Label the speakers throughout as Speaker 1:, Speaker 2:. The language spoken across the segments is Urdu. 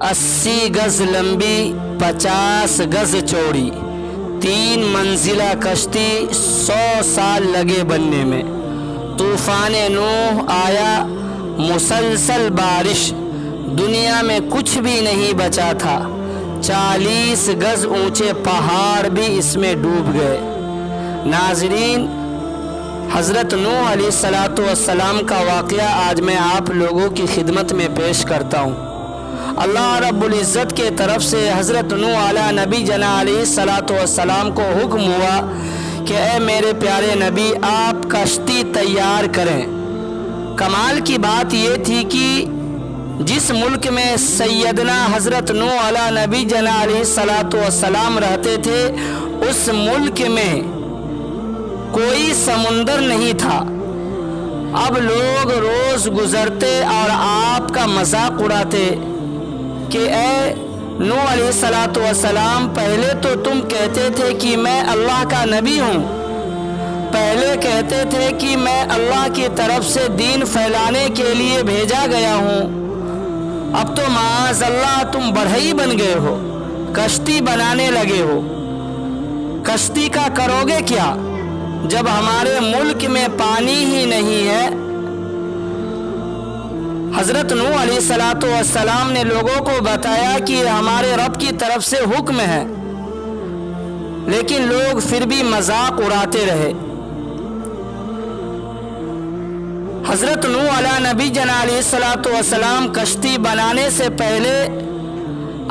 Speaker 1: 80 گز لمبی 50 گز چوڑی 3 منزلہ کشتی 100 سال لگے بننے میں۔ طوفان نوح آیا، مسلسل بارش، دنیا میں کچھ بھی نہیں بچا تھا، 40 گز اونچے پہاڑ بھی اس میں ڈوب گئے۔ ناظرین، حضرت نوح علیہ السلام کا واقعہ آج میں آپ لوگوں کی خدمت میں پیش کرتا ہوں۔ اللہ رب العزت کے طرف سے حضرت نوح علیہ نبی جنا علیہ السلام کو حکم ہوا کہ اے میرے پیارے نبی، آپ کشتی تیار کریں۔ کمال کی بات یہ تھی کہ جس ملک میں سیدنا حضرت نوح علیہ نبی جنا علیہ السلام رہتے تھے، اس ملک میں کوئی سمندر نہیں تھا۔ اب لوگ روز گزرتے اور آپ کا مذاق اڑاتے کہ اے نوح علیہ السلام، پہلے تو تم کہتے تھے کہ میں اللہ کا نبی ہوں، پہلے کہتے تھے کہ میں اللہ کی طرف سے دین پھیلانے کے لیے بھیجا گیا ہوں، اب تو معاذ اللہ تم بڑھئی بن گئے ہو، کشتی بنانے لگے ہو۔ کشتی کا کرو گے کیا جب ہمارے ملک میں پانی ہی نہیں ہے؟ حضرت نوح علیہ السلام نے لوگوں کو بتایا کہ ہمارے رب کی طرف سے حکم ہے، لیکن لوگ پھر بھی مذاق اڑاتے رہے۔ حضرت نوح علیہ نبی جنا علیہ السلام کشتی بنانے سے پہلے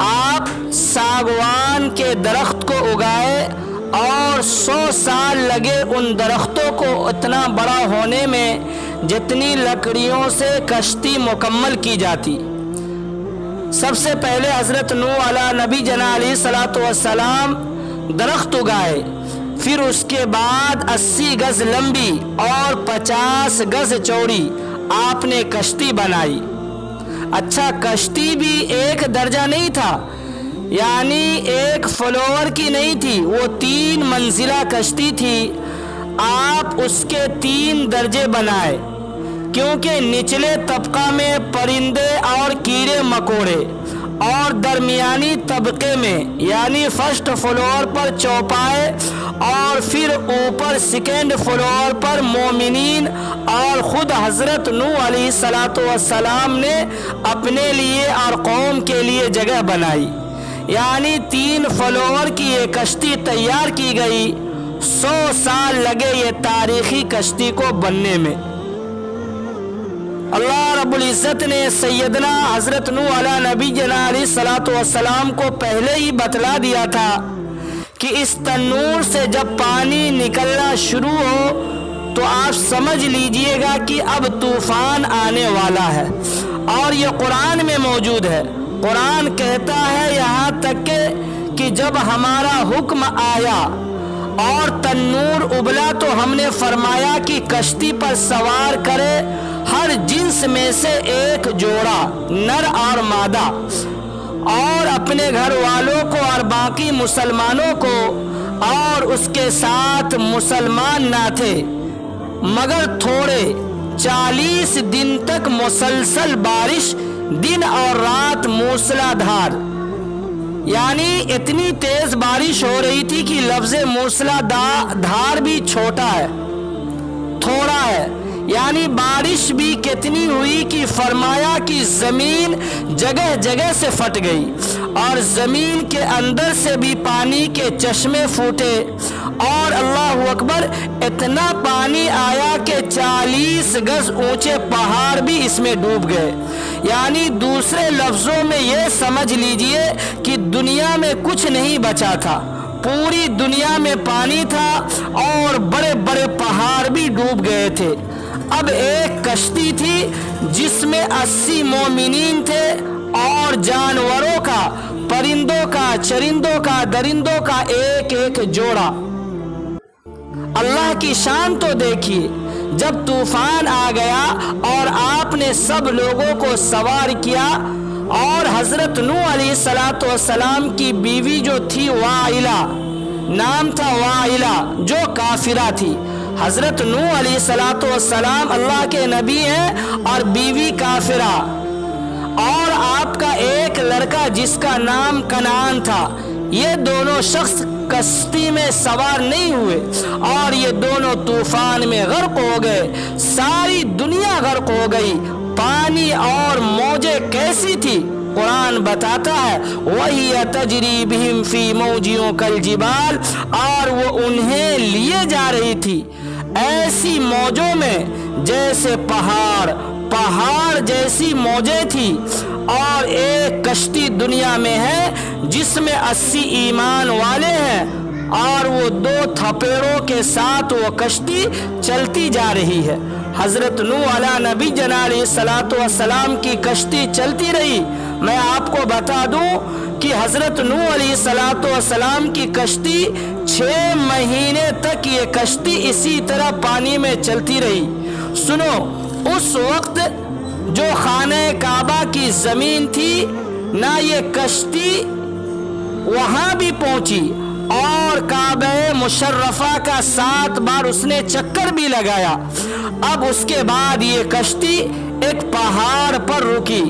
Speaker 1: آپ ساگوان کے درخت کو اگائے اور 100 سال لگے ان درختوں کو اتنا بڑا ہونے میں جتنی لکڑیوں سے کشتی مکمل کی جاتی۔ سب سے پہلے حضرت نوح علیہ نبی جنا علیہ السلام درخت اگائے، پھر اس کے بعد 80 گز لمبی اور 50 گز چوڑی آپ نے کشتی بنائی۔ اچھا، کشتی بھی ایک درجہ نہیں تھا، یعنی ایک فلور کی نہیں تھی، وہ 3 منزلہ کشتی تھی۔ آپ اس کے 3 درجے بنائے، کیونکہ نچلے طبقہ میں پرندے اور کیڑے مکوڑے، اور درمیانی طبقے میں یعنی فرسٹ فلور پر چوپائے، اور پھر اوپر سیکنڈ فلور پر مومنین، اور خود حضرت نوح علیہ السلام نے اپنے لیے اور قوم کے لیے جگہ بنائی، یعنی 3 فلور کی یہ کشتی تیار کی گئی۔ 100 سال لگے یہ تاریخی کشتی کو بننے میں۔ اللہ رب العزت نے سیدنا حضرت نوح علیہ نبی جنا علیہ السلام کو پہلے ہی بتلا دیا تھا کہ اس تنور سے جب پانی نکلنا شروع ہو تو آپ سمجھ لیجئے گا کہ اب طوفان آنے والا ہے، اور یہ قرآن میں موجود ہے۔ قرآن کہتا ہے یہاں تک کہ جب ہمارا حکم آیا اور تنور ابلا تو ہم نے فرمایا کہ کشتی پر سوار کرے ہر جنس میں سے ایک جوڑا، نر اور مادہ، اور اپنے گھر والوں کو اور باقی مسلمانوں کو، اور اس کے ساتھ مسلمان نہ تھے مگر تھوڑے۔ 40 دن تک مسلسل بارش، دن اور رات موسلا دھار، یعنی اتنی تیز بارش ہو رہی تھی کہ لفظ موسلا دھار بھی چھوٹا ہے، تھوڑا ہے، یعنی بارش بھی کتنی ہوئی کہ فرمایا کہ زمین جگہ جگہ سے پھٹ گئی، اور زمین کے اندر سے بھی پانی کے چشمے پھوٹے، اور اللہ اکبر، اتنا پانی آیا کہ 40 گز اونچے پہاڑ بھی اس میں ڈوب گئے۔ یعنی دوسرے لفظوں میں یہ سمجھ لیجئے کہ دنیا میں کچھ نہیں بچا تھا، پوری دنیا میں پانی تھا، اور بڑے بڑے پہاڑ بھی ڈوب گئے تھے۔ اب ایک کشتی تھی جس میں 80 مومنین تھے، اور جانوروں کا، پرندوں کا، چرندوں کا، درندوں کا ایک ایک جوڑا۔ اللہ کی شان تو دیکھیے، جب طوفان آ گیا اور آپ نے سب لوگوں کو سوار کیا، اور حضرت نوح علیہ السلام کی بیوی جو تھی وائلہ، نام تھا وائلہ، جو کافرہ تھی۔ حضرت نوح علیہ السلام اللہ کے نبی ہیں اور بیوی کافرہ، اور آپ کا ایک لڑکا جس کا نام کنعان تھا، یہ دونوں شخص کشتی میں سوار نہیں ہوئے اور یہ دونوں طوفان میں غرق ہو گئے، ساری دنیا غرق ہو گئی۔ پانی اور موجیں کیسی تھی؟ قرآن بتاتا ہے وَهِيَ تَجْرِي بِهِمْ فِي مَوْجٍ كَالْجِبَالِ، اور وہ انہیں لیے جا رہی تھی ایسی موجوں میں جیسے پہاڑ جیسی موجیں تھی۔ اور ایک کشتی دنیا میں ہے جس میں 80 ایمان والے ہیں اور وہ 2 تھپیڑوں کے ساتھ وہ کشتی چلتی جا رہی ہے۔ حضرت نوح علیہ نبی جنا علیہ الصلوۃ والسلام کی کشتی چلتی رہی۔ میں آپ کو بتا دوں کہ حضرت نوح علیہ الصلوۃ والسلام کی کشتی 6 مہینے تک یہ کشتی اسی طرح پانی میں چلتی رہی۔ سنو، اس وقت جو خانہ کعبہ کی زمین تھی نہ یہ کشتی وہاں بھی پہنچی، اور کعبہ مشرفہ کا 7 بار اس نے چکر بھی لگایا۔ اب اس کے بعد یہ کشتی ایک پہاڑ پر رکی۔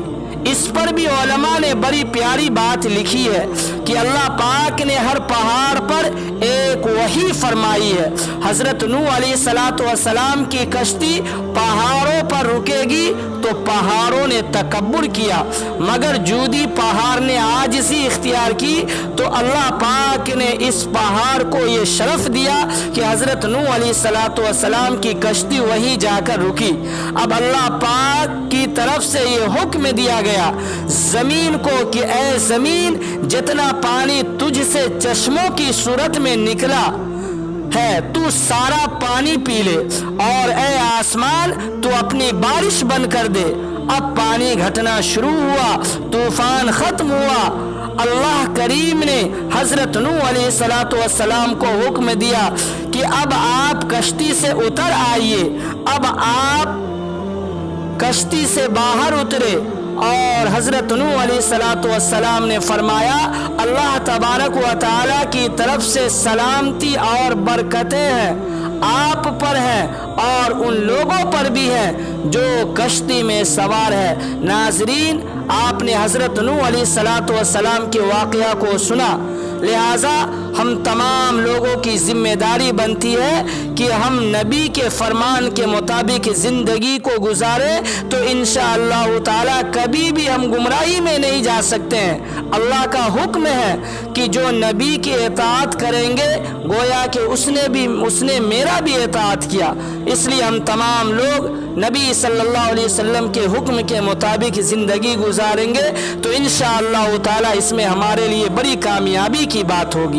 Speaker 1: اس پر بھی علماء نے بڑی پیاری بات لکھی ہے کہ اللہ پاک نے ہر پہاڑ پر ایک وحی فرمائی ہے۔ حضرت نوح علیہ الصلوۃ والسلام کی کشتی پہاڑوں پر رکے گی تو پہاڑوں نے تکبر کیا، مگر جودی پہاڑ نے عاجزی اختیار کی تو اللہ پاک نے اس پہاڑ کو یہ شرف دیا کہ حضرت نوح علیہ الصلوۃ والسلام کی کشتی وہیں جا کر رکی۔ اب اللہ پاک کی طرف سے یہ حکم دیا گیا زمین کو کہ اے زمین، جتنا پانی تجھ سے چشموں کی صورت میں نکلا ہے تو سارا پانی پی لے، اور اے آسمان تو اپنی بارش بند کر دے۔ اب پانی گھٹنا شروع ہوا، طوفان ختم ہوا۔ اللہ کریم نے حضرت نوح علیہ الصلوۃ والسلام کو حکم دیا کہ اب آپ کشتی سے اتر آئیے۔ اب آپ کشتی سے باہر اترے اور حضرت نوح علیہ الصلوۃ والسلام نے فرمایا اللہ تبارک و تعالی کی طرف سے سلامتی اور برکتیں ہیں، آپ پر ہیں اور ان لوگوں پر بھی ہیں جو کشتی میں سوار ہے۔ ناظرین، آپ نے حضرت نوح علیہ الصلوۃ والسلام کے واقعہ کو سنا، لہٰذا ہم تمام لوگوں کی ذمہ داری بنتی ہے کہ ہم نبی کے فرمان کے مطابق زندگی کو گزاریں تو انشاءاللہ تعالی کبھی بھی ہم گمراہی میں نہیں جا سکتے ہیں۔ اللہ کا حکم ہے کہ جو نبی کی اطاعت کریں گے گویا کہ اس نے میرا بھی اطاعت کیا، اس لیے ہم تمام لوگ نبی صلی اللہ علیہ وسلم کے حکم کے مطابق زندگی گزاریں گے تو انشاءاللہ تعالی اس میں ہمارے لیے بڑی کامیابی کی بات ہوگی۔